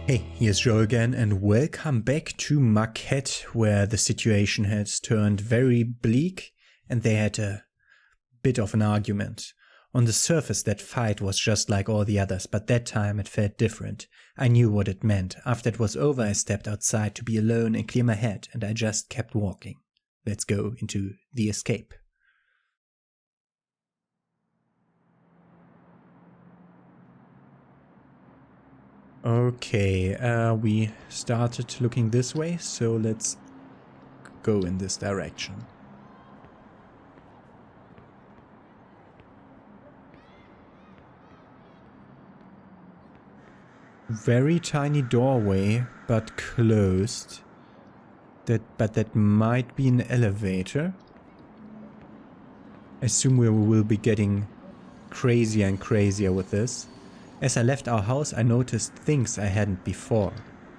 Hey, here's Joe again and welcome back to Maquette, where the situation has turned very bleak and they had a bit of an argument. On the surface that fight was just like all the others, but that time it felt different. I knew what it meant. After it was over I stepped outside to be alone and clear my head, and I just kept walking. Let's go into the escape. Okay, we started looking this way, so let's go in this direction. Very tiny doorway, but closed. But that might be an elevator. I assume we will be getting crazier and crazier with this. As I left our house, I noticed things I hadn't before.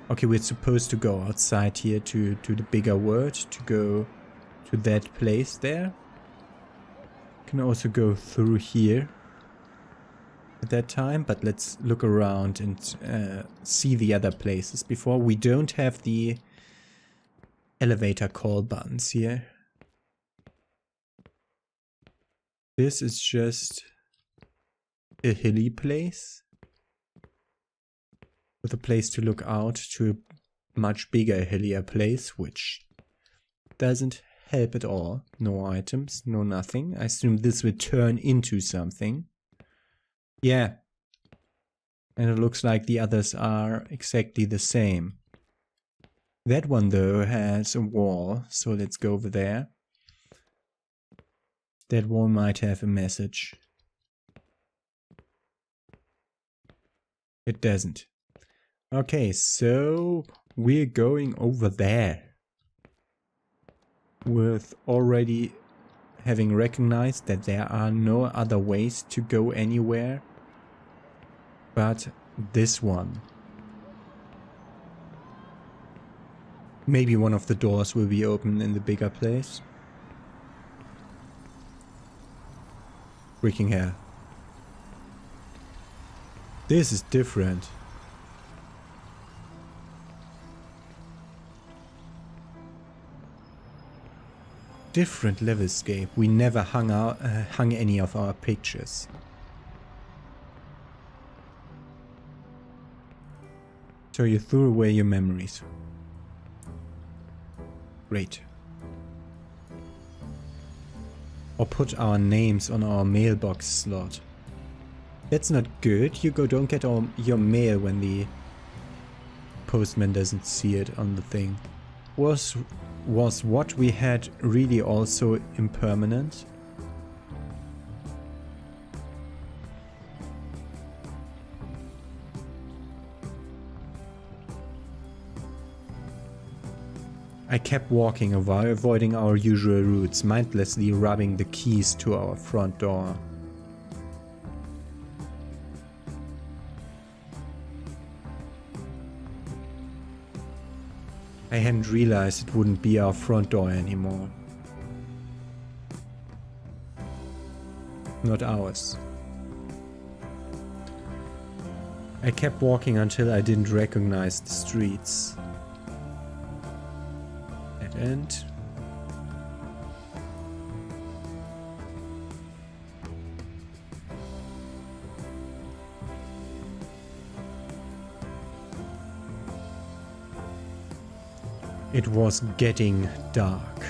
Okay, we're supposed to go outside here to the bigger world, to go to that place there. Can also go through here at that time, but let's look around and see the other places before. We don't have the elevator call buttons here. This is just a hilly place with a place to look out to a much bigger, hillier place, which doesn't help at all. No items, no nothing. I assume this will turn into something. Yeah. And it looks like the others are exactly the same. That one though has a wall, so let's go over there. That wall might have a message. It doesn't. Okay, so we're going over there. With already having recognized that there are no other ways to go anywhere but this one. Maybe one of the doors will be open in the bigger place. Freaking hell. This is different. Different levelscape. We never hung any of our pictures. So you threw away your memories. Great. Or put our names on our mailbox slot. That's not good. You don't get your mail when the postman doesn't see it on the thing. Was what we had really also impermanent? I kept walking, avoiding our usual routes, mindlessly rubbing the keys to our front door. I hadn't realized it wouldn't be our front door anymore. Not ours. I kept walking until I didn't recognize the streets. Dead end. It was getting dark.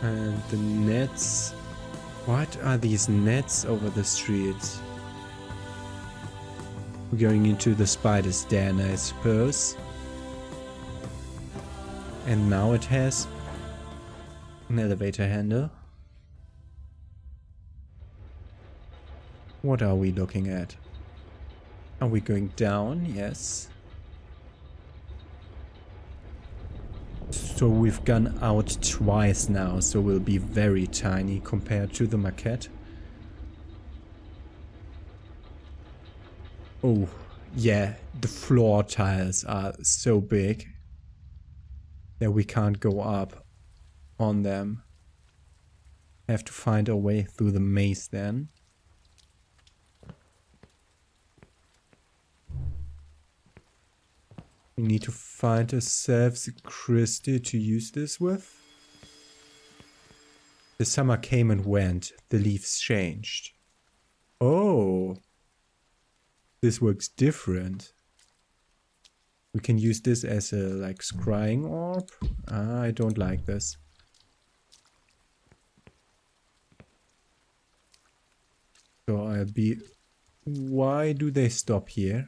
And the nets... What are these nets over the streets? We're going into the spider's den, I suppose. And now it has an elevator handle. What are we looking at? Are we going down? Yes. So we've gone out twice now, so we'll be very tiny compared to the maquette. Oh, yeah, the floor tiles are so big that we can't go up on them. Have to find our way through the maze then. We need to find ourselves a crystal to use this with. The summer came and went. The leaves changed. Oh! This works different. We can use this as a, like, scrying orb. Ah, I don't like this. So I'll be... Why do they stop here?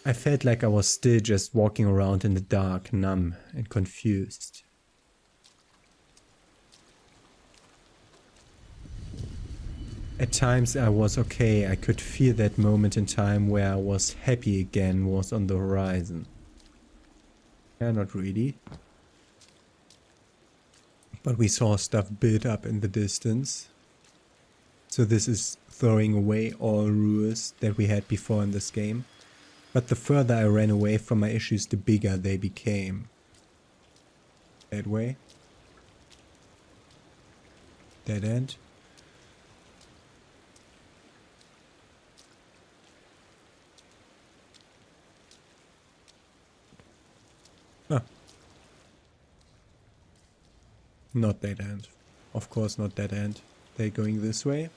I felt like I was still just walking around in the dark, numb and confused. At times I was okay, I could feel that moment in time where I was happy again was on the horizon. Yeah, not really. But we saw stuff build up in the distance. So this is throwing away all rules that we had before in this game. But the further I ran away from my issues, the bigger they became. That way. Dead end. Ah. Not dead end. Of course not dead end. They're going this way.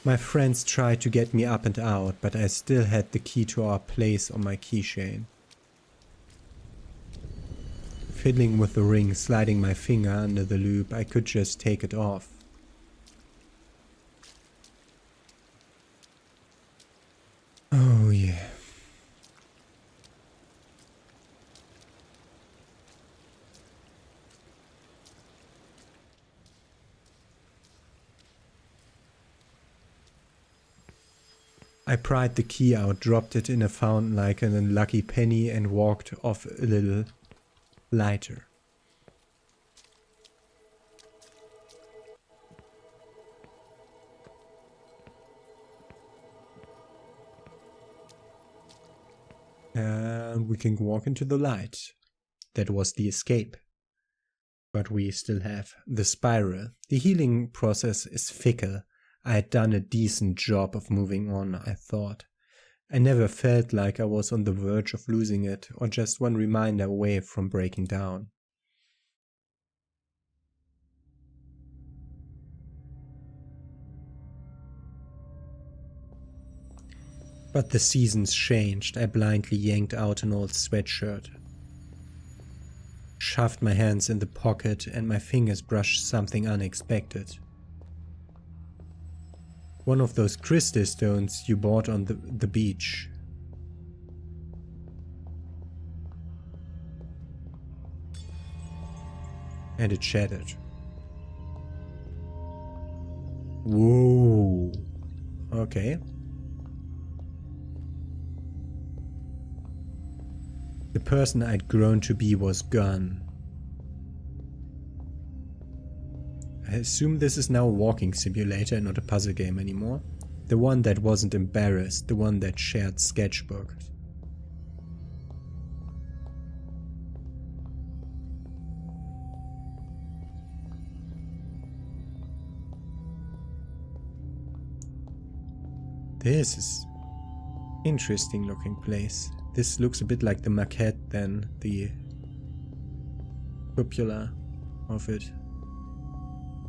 My friends tried to get me up and out, but I still had the key to our place on my keychain. Fiddling with the ring, sliding my finger under the loop, I could just take it off. Oh yeah. I pried the key out, dropped it in a fountain like an unlucky penny and walked off a little lighter. And we can walk into the light. That was the escape. But we still have the spiral. The healing process is fickle. I had done a decent job of moving on, I thought. I never felt like I was on the verge of losing it, or just one reminder away from breaking down. But the seasons changed. I blindly yanked out an old sweatshirt. Shoved my hands in the pocket and my fingers brushed something unexpected. One of those crystal stones you bought on the beach. And it shattered. Whoa. Okay. The person I'd grown to be was gone. I assume this is now a walking simulator and not a puzzle game anymore. The one that wasn't embarrassed, the one that shared sketchbooks. This is interesting looking place. This looks a bit like the maquette than the cupola of it.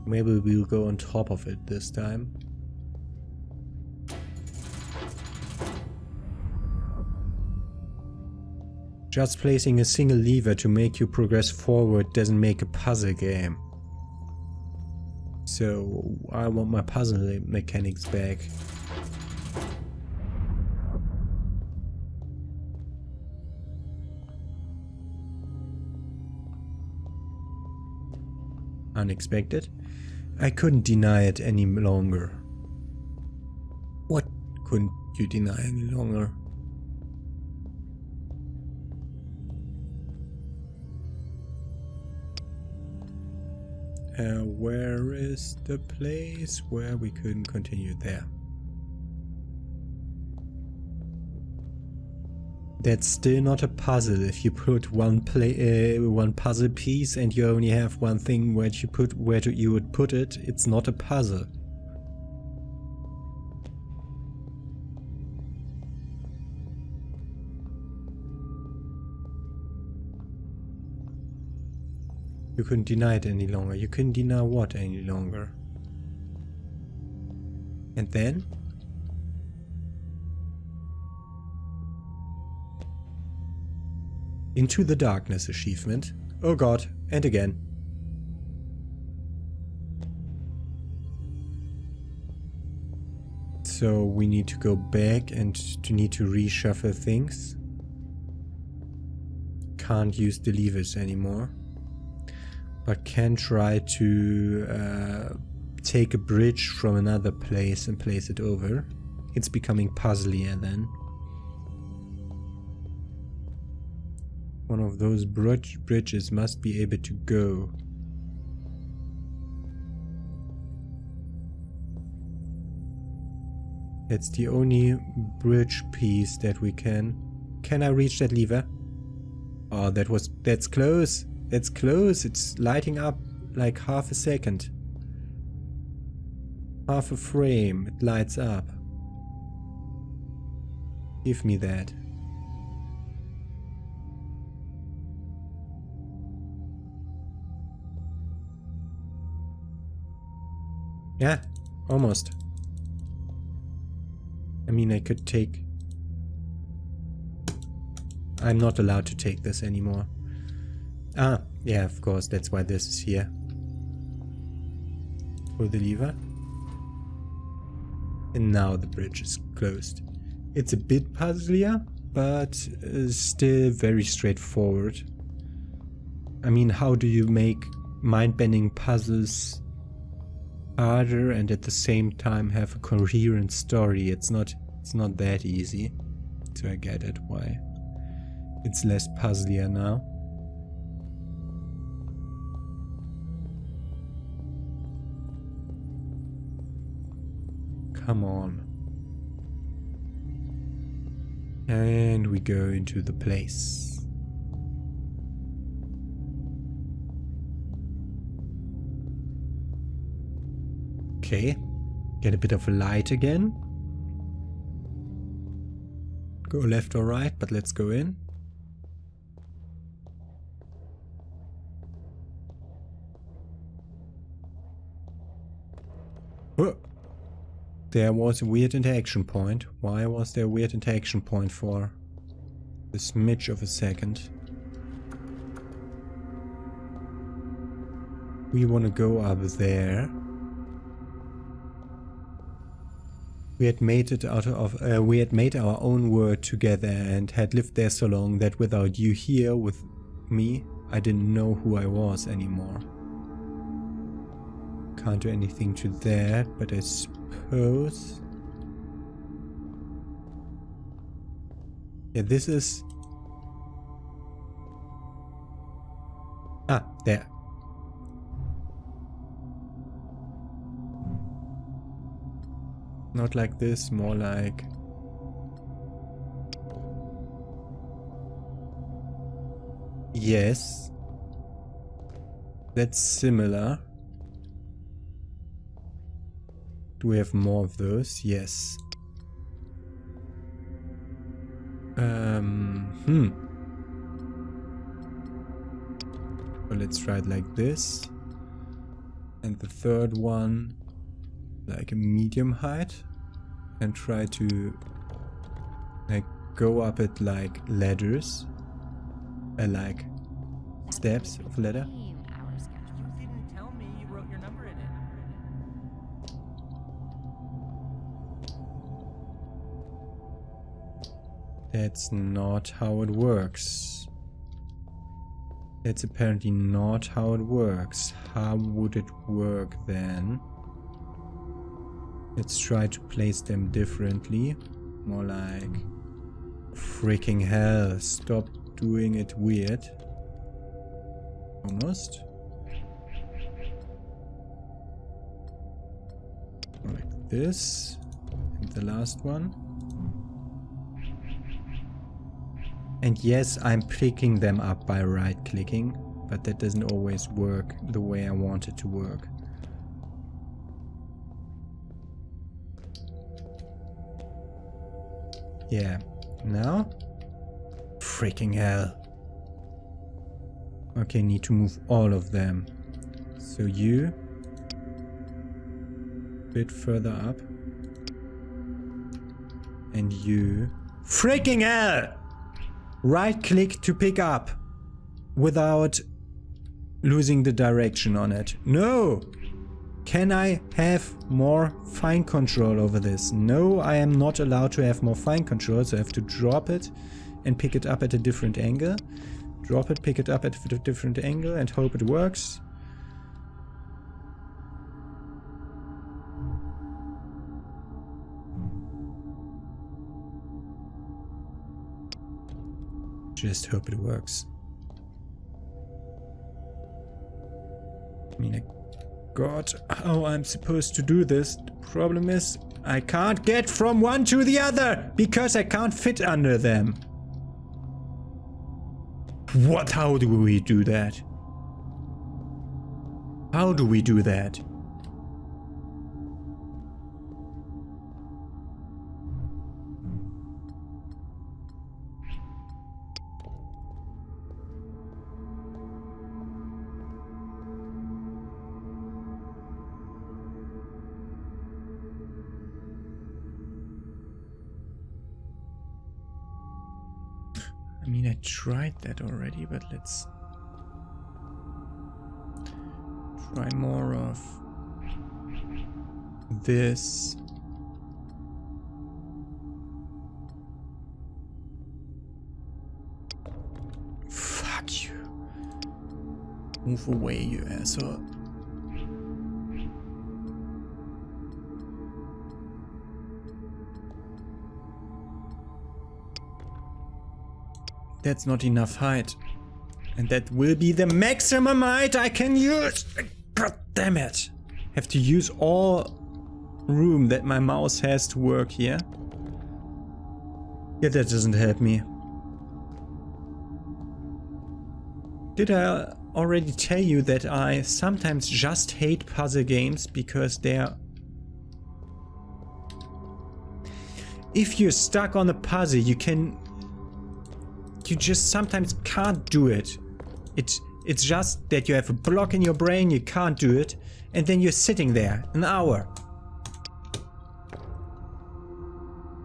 Maybe we'll go on top of it this time. Just placing a single lever to make you progress forward doesn't make a puzzle game. So I want my puzzle mechanics back. Unexpected. I couldn't deny it any longer. What couldn't you deny any longer? Where is the place where we couldn't continue there? That's still not a puzzle. If you put one puzzle piece and you only have one thing where you would put it, it's not a puzzle. You couldn't deny it any longer. You couldn't deny what any longer? And then? Into the Darkness achievement. Oh god, and again. So we need to go back and need to reshuffle things. Can't use the levers anymore. But can try to take a bridge from another place and place it over. It's becoming puzzlier then. One of those bridges must be able to go. That's the only bridge piece that we can. Can I reach that lever? Oh, that's close. That's close. It's lighting up like half a second. Half a frame. It lights up. Give me that. Yeah, almost. I mean, I could take... I'm not allowed to take this anymore. Ah, yeah, of course, that's why this is here. Pull the lever. And now the bridge is closed. It's a bit puzzlier, but still very straightforward. I mean, how do you make mind-bending puzzles harder and at the same time have a coherent story? It's not that easy. So I get it why it's less puzzlier now. Come on. And we go into the place. Okay, get a bit of light again. Go left or right, but let's go in. Oh, there was a weird interaction point. Why was there a weird interaction point for a smidge of a second? We want to go up there. We had made it we had made our own world together and had lived there so long that without you here with me, I didn't know who I was anymore. Can't do anything to that, but I suppose... Yeah, this is... Ah, there. Not like this, more like... Yes. That's similar. Do we have more of those? Yes. Well, let's try it like this. And the third one, like a medium height. And try to like go up it like ladders. Like steps of ladder. You didn't tell me you wrote your number in it. That's not how it works. That's apparently not how it works. How would it work then? Let's try to place them differently. More like... Freaking hell, stop doing it weird. Almost. Like this. And the last one. And yes, I'm picking them up by right clicking, but that doesn't always work the way I want it to work. Yeah, now? Freaking hell. Okay, need to move all of them. So you, a bit further up. And you, freaking hell! Right click to pick up without losing the direction on it. No! Can I have more fine control over this? No, I am not allowed to have more fine control, so I have to drop it and pick it up at a different angle. Drop it, pick it up at a different angle and hope it works. Just hope it works. I mean, I got how I'm supposed to do this. The problem is, I can't get from one to the other because I can't fit under them. What? How do we do that? How do we do that? I mean, I tried that already, but let's try more of this. Fuck you. Move away, you asshole. That's not enough height. And that will be the maximum height I can use. God damn it. Have to use all room that my mouse has to work here. Yeah, that doesn't help me. Did I already tell you that I sometimes just hate puzzle games because they're... If you're stuck on a puzzle, you just sometimes can't do it. It's just that you have a block in your brain, you can't do it, and then you're sitting there an hour.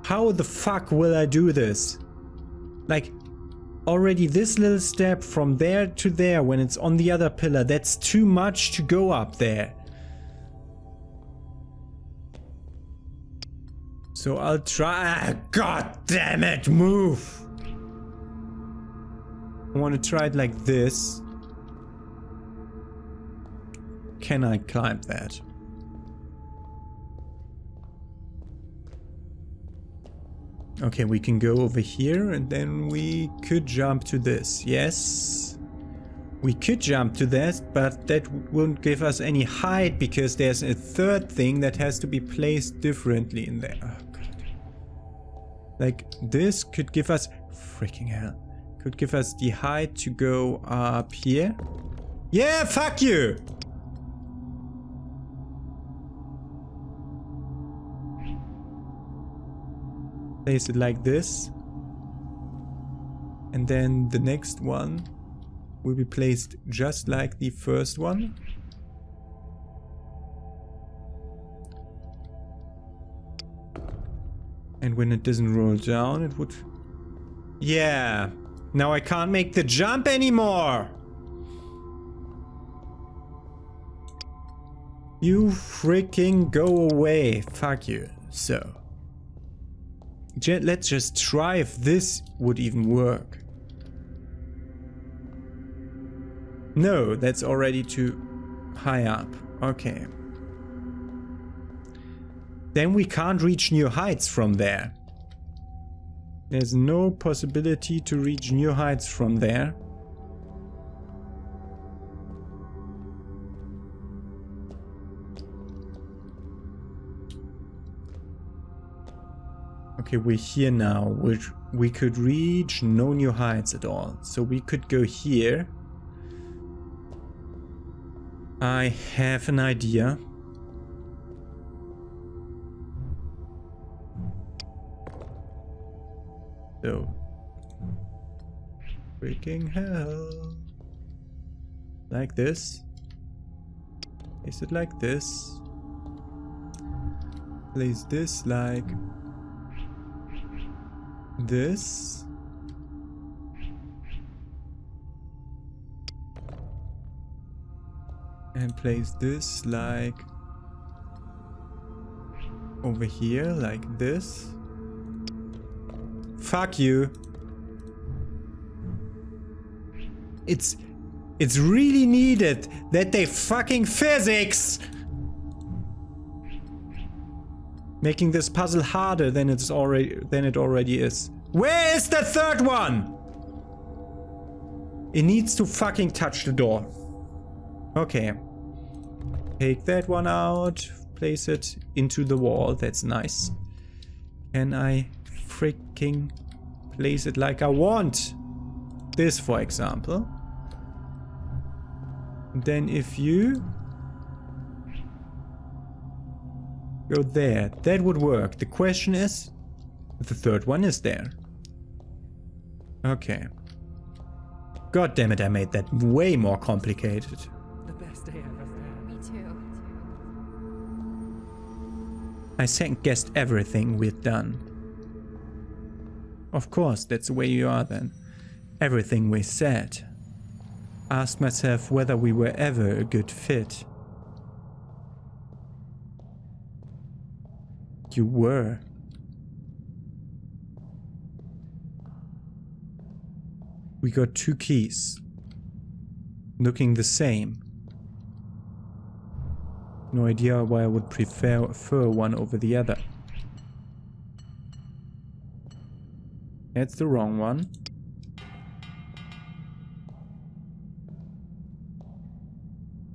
How the fuck will I do this? Like, already this little step from there to there when it's on the other pillar, that's too much to go up there. So I'll try. God damn it, move! I want to try it like this. Can I climb that? Okay, we can go over here and then we could jump to this. Yes. We could jump to that, but that won't give us any height because there's a third thing that has to be placed differently in there. Oh, God. Like this could give us... Freaking hell. Could give us the height to go up here. Yeah, fuck you! Place it like this. And then the next one will be placed just like the first one. And when it doesn't roll down, it would... Yeah! Now I can't make the jump anymore! You freaking go away. Fuck you. So. Let's just try if this would even work. No, that's already too high up. Okay. Then we can't reach new heights from there. There's no possibility to reach new heights from there. Okay, we're here now, which we could reach no new heights at all. So we could go here. I have an idea. So, freaking hell. Like this. Place it like this. Place this like this. And place this like over here, like this. Fuck you. It's really needed that they fucking physics making this puzzle harder than it already is. Where is the third one? It needs to fucking touch the door. Okay. Take that one out, place it into the wall. That's nice. Can I freaking place it like I want? This, for example. Then if you go there, that would work. The question is, if the third one is there. Okay. God damn it, I made that way more complicated. The best day I've ever had. Me too. I second-guessed everything we'd done. Of course, that's the way you are then. Everything we said. Asked myself whether we were ever a good fit. You were. We got 2 keys. Looking the same. No idea why I would prefer one over the other. That's the wrong one.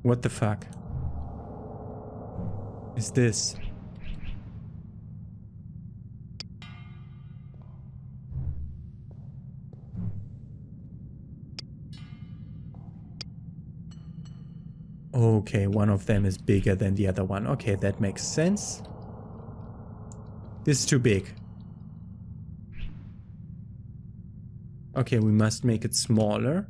What the fuck is this? Okay, one of them is bigger than the other one. Okay, that makes sense. This is too big. Okay, we must make it smaller.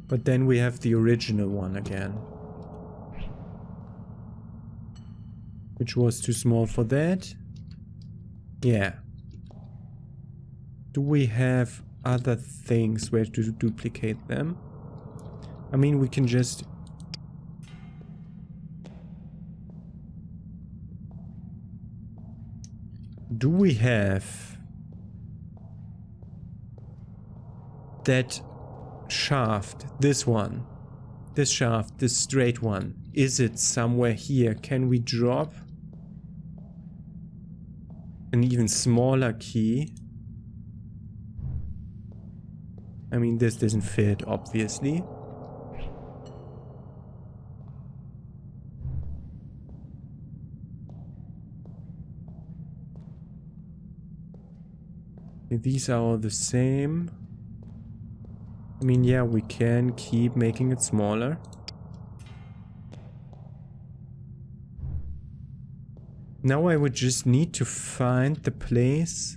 But then we have the original one again. Which was too small for that. Yeah. Do we have other things where to duplicate them? I mean, we can just... Do we have that shaft, this one, this shaft, this straight one? Is it somewhere here? Can we drop an even smaller key? I mean, this doesn't fit, obviously. These are all the same. I mean, yeah, we can keep making it smaller. Now I would just need to find the place.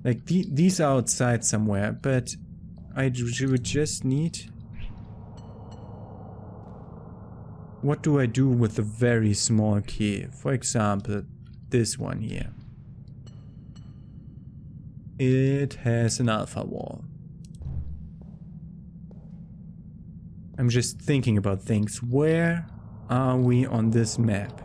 Like, these are outside somewhere, but I would just need... What do I do with a very small key? For example, this one here. It has an alpha wall. I'm just thinking about things. Where are we on this map?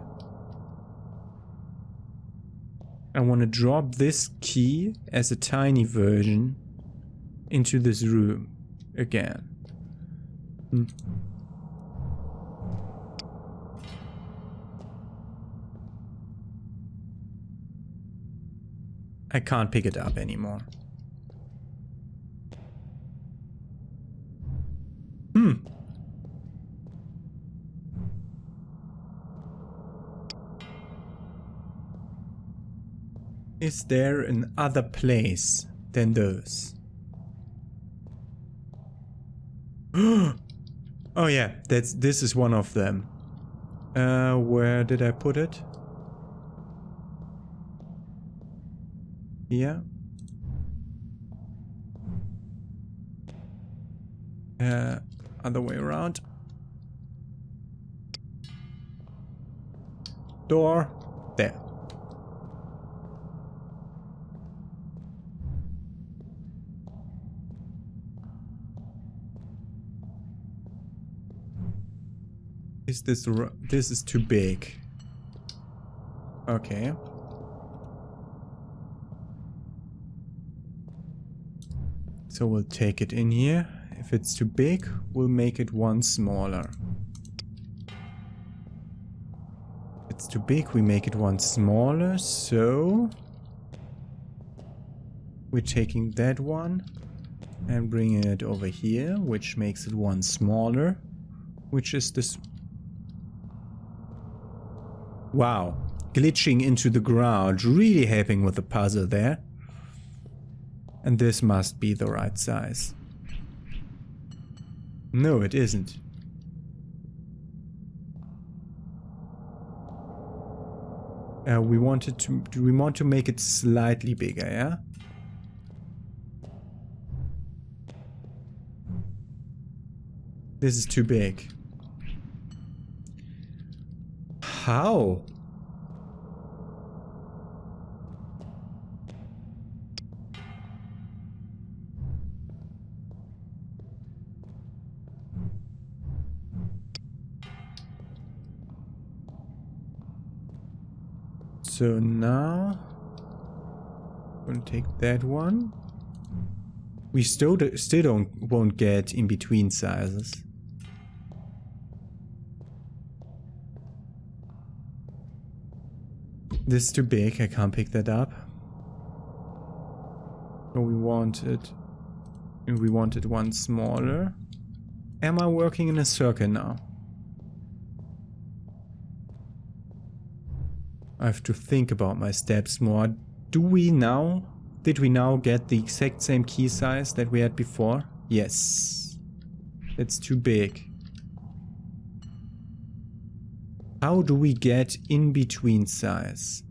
I want to drop this key as a tiny version into this room again. I can't pick it up anymore. Is there an other place than those? Oh yeah, this is one of them. Where did I put it? Here. Other way around. Door. There. Is this is too big. Okay. So we'll take it in here. If it's too big, we'll make it one smaller. If it's too big, we make it one smaller. So we're taking that one and bringing it over here, which makes it one smaller, which is this. Wow, glitching into the ground, really helping with the puzzle there. And this must be the right size. No, it isn't. We want to make it slightly bigger, yeah? This is too big. How? So now I'm gonna take that one. We still won't get in between sizes. This is too big, I can't pick that up. So we wanted one smaller. Am I working in a circle now? I have to think about my steps more. Did we now get the exact same key size that we had before? Yes. It's too big. How do we get in between size?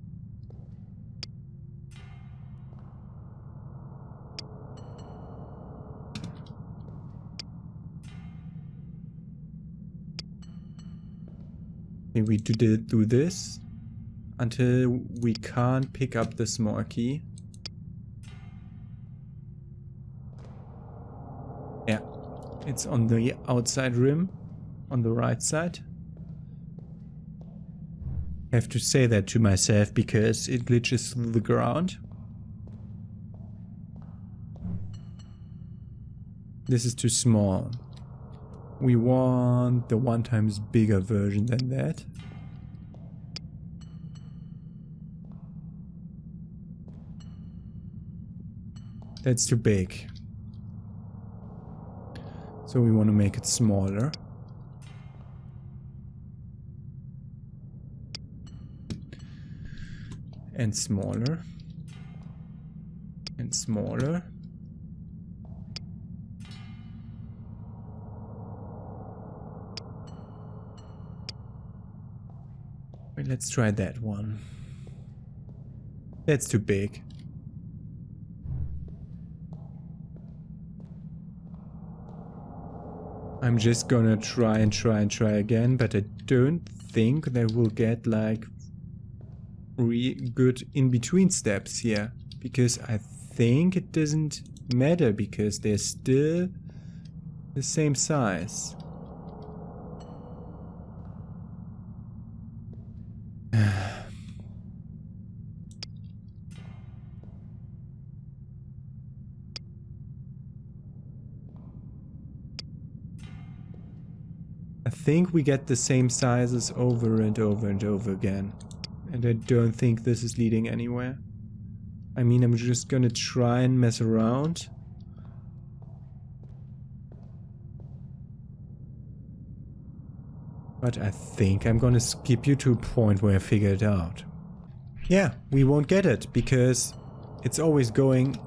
Okay, we do this until we can't pick up the small key. Yeah, it's on the outside rim, on the right side. I have to say that to myself because it glitches through the ground. This is too small. We want the 1 times bigger version than that. That's too big. So we want to make it smaller. And smaller. And smaller. Wait, let's try that one. That's too big. I'm just gonna try again, but I don't think that we'll get like good in-between steps here, because I think it doesn't matter because they're still the same size. I think we get the same sizes over and over and over again. And I don't think this is leading anywhere. I mean, I'm just gonna try and mess around. But I think I'm gonna skip you to a point where I figure it out. Yeah, we won't get it because it's always going.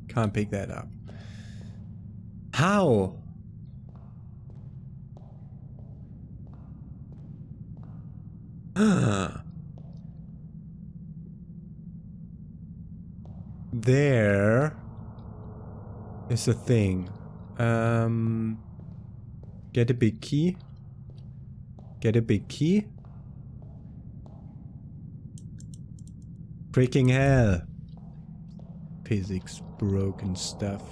Can't pick that up. How? There is a thing. Get a big key. Get a big key. Freaking hell. Physics broken stuff.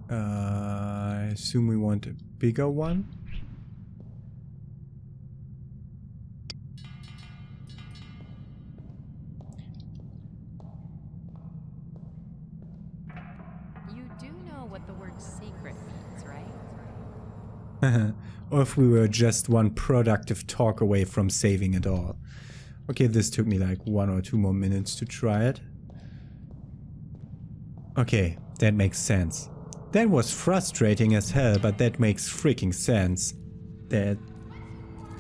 I assume we want a bigger one. You do know what the word secret means, right? Or if we were just one productive talk away from saving it all. Okay, this took me like 1 or 2 more minutes to try it. Okay, that makes sense. That was frustrating as hell, but that makes freaking sense. That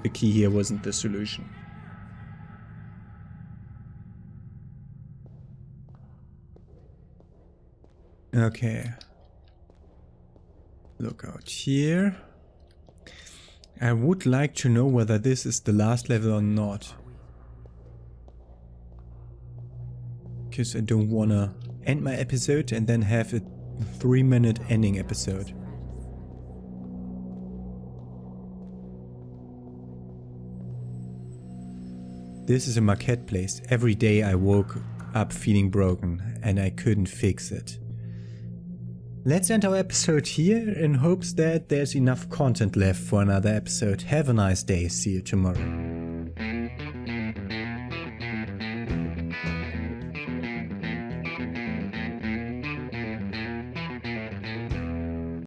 the key here wasn't the solution. Okay. Look out here. I would like to know whether this is the last level or not. Because I don't wanna end my episode and then have a 3-minute ending episode. This is a Maquette place. Every day I woke up feeling broken and I couldn't fix it. Let's end our episode here in hopes that there's enough content left for another episode. Have a nice day. See you tomorrow.